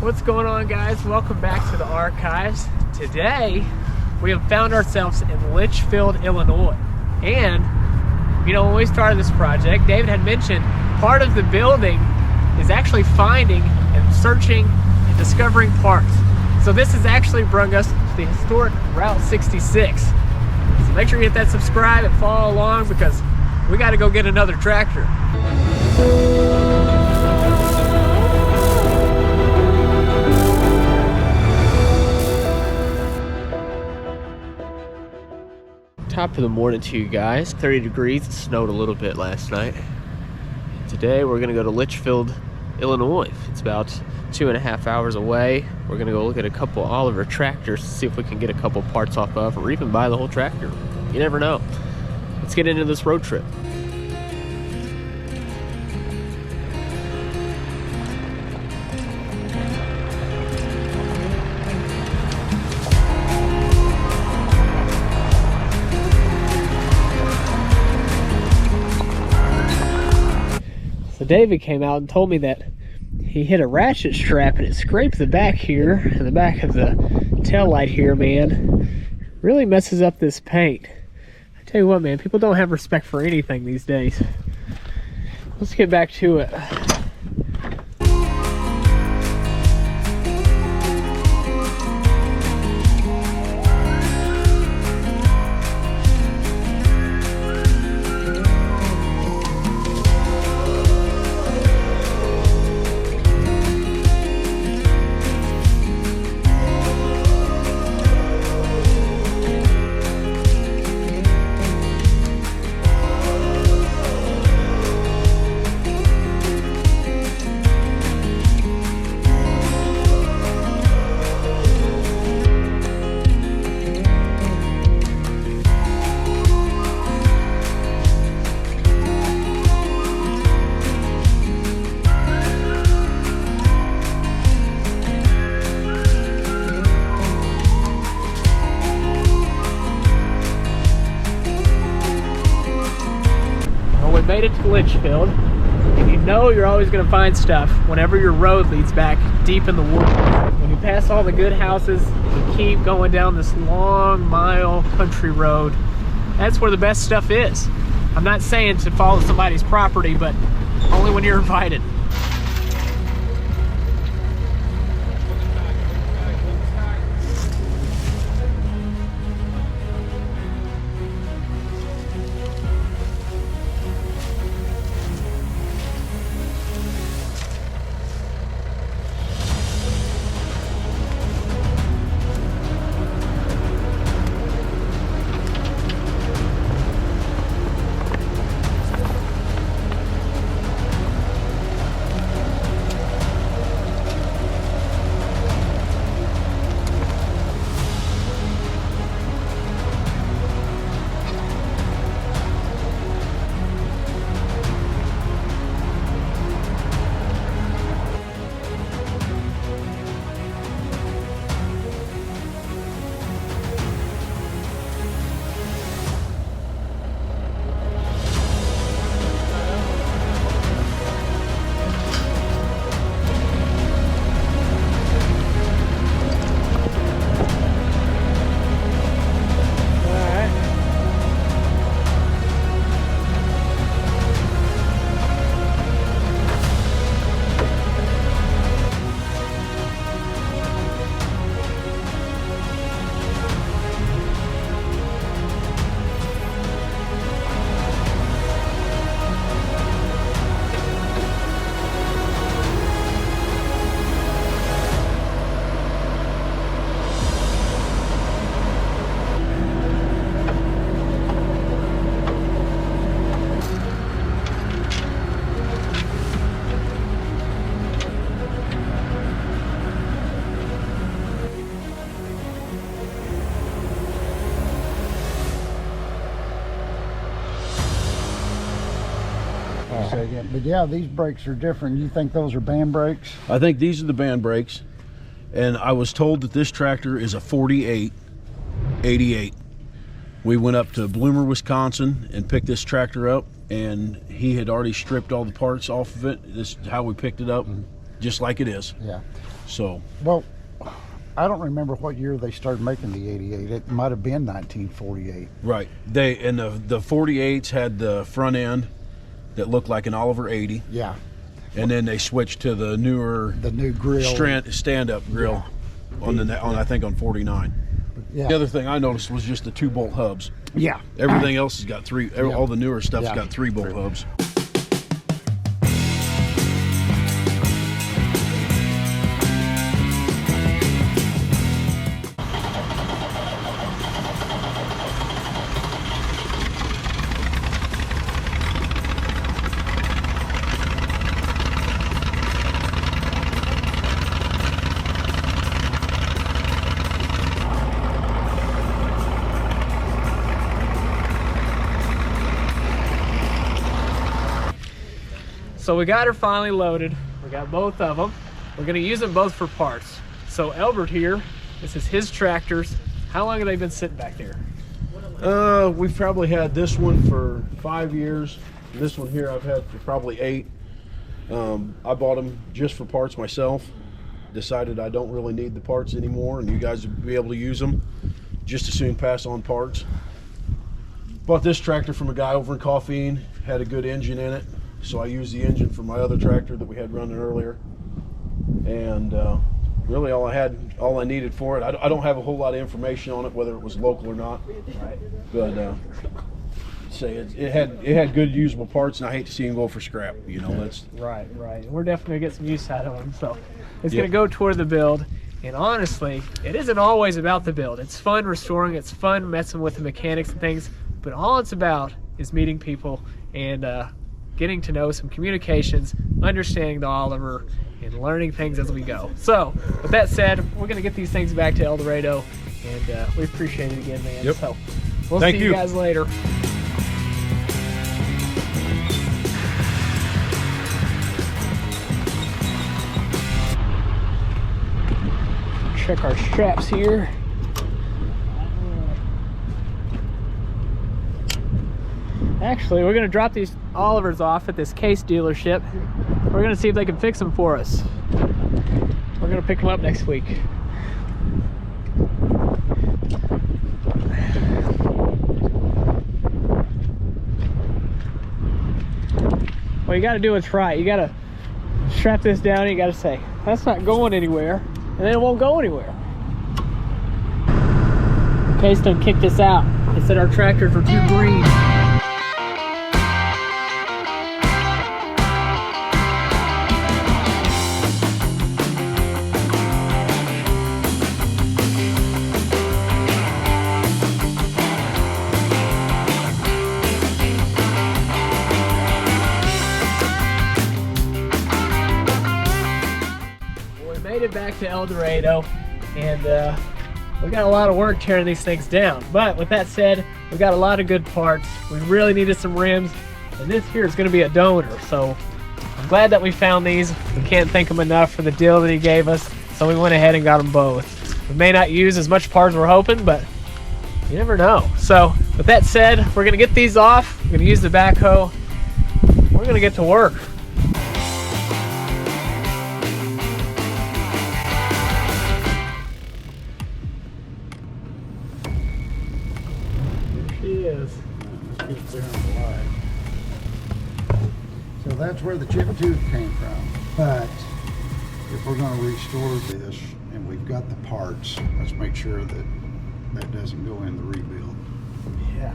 What's going on, guys? Welcome back to the archives. Today we have found ourselves in Litchfield, Illinois. And you know, when we started this project, David had mentioned part of the building is actually finding and searching and discovering parts. So this has actually brought us to the historic Route 66. So make sure you hit that subscribe and follow along because we got to go get another tractor. Top of the morning to you guys. 30 degrees. It snowed a little bit last night. Today we're gonna go to Litchfield, Illinois. It's about 2.5 hours away. We're gonna go look at a couple Oliver tractors to see if we can get a couple parts off of, or even buy the whole tractor. You never know. Let's get into this road trip. So David came out and told me that he hit a ratchet strap and it scraped the back here, and the back of the tail light here, man. Really messes up this paint. I tell you what, man, people don't have respect for anything these days. Let's get back to it. Made it to Litchfield, and you know you're always going to find stuff whenever your road leads back deep in the woods. When you pass all the good houses, you keep going down this long mile country road. That's where the best stuff is. I'm not saying to follow somebody's property, but only when you're invited. But yeah, these brakes are different. You think those are band brakes? I think these are the band brakes, and I was told that this tractor is a 4888. We went up to Bloomer, Wisconsin and picked this tractor up, and he had already stripped all the parts off of it. This is how we picked it up. just like it is. Yeah. So, Well, I don't remember what year they started making the 88. It might have been 1948. right. The 48s had the front end that looked like an Oliver 80, Yeah. and then they switched to the newer The new grill. stand-up grill on I think on 49. Yeah. The other thing I noticed was just the 2-bolt hubs. Yeah. Everything else has got 3. Yeah. All the newer stuff's Yeah. got 3-bolt hubs. So we got her finally loaded. We got both of them. We're gonna use them both for parts. So Elbert here, this is his tractors. How long have they been sitting back there? We've probably had this one for 5 years. This one here I've had for probably 8. I bought them just for parts myself. Decided I don't really need the parts anymore, and you guys would be able to use them. Just as soon pass on parts. Bought this tractor from a guy over in Coffeen. Had a good engine in it, so I used the engine for my other tractor that we had running earlier. And really all I needed for it. I don't have a whole lot of information on it, whether it was local or not. Right. But say it had good usable parts, and I hate to see them go for scrap. You know, that's Right. We're definitely gonna get some use out of them. So it's Yeah. gonna go toward the build. And honestly, it isn't always about the build. It's fun restoring, it's fun messing with the mechanics and things, but all it's about is meeting people and getting to know some communications, understanding the Oliver, and learning things as we go. So, with that said, we're gonna get these things back to El Dorado, and we appreciate it again, man. Yep. So, we'll Thank see you you. guys later. Check our straps here. Actually, we're gonna drop these Olivers off at this Case dealership. We're gonna see if they can fix them for us. We're gonna pick them up next week. Well, you gotta do what's right. You gotta strap this down and you gotta say, that's not going anywhere. And then it won't go anywhere. Case done kicked us out. They said our tractors were too green. Made it back to El Dorado, and we got a lot of work tearing these things down. But with that said, we got a lot of good parts. We really needed some rims, and this here is going to be a donor. So I'm glad that we found these. We can't thank him enough for the deal that he gave us. So we went ahead and got them both. We may not use as much parts as we're hoping, but you never know. So with that said, we're going to get these off. We're going to use the backhoe. We're going to get to work. Is. So that's where the chip tooth came from. But if we're going to restore this and we've got the parts, let's make sure that that doesn't go in the rebuild. Yeah.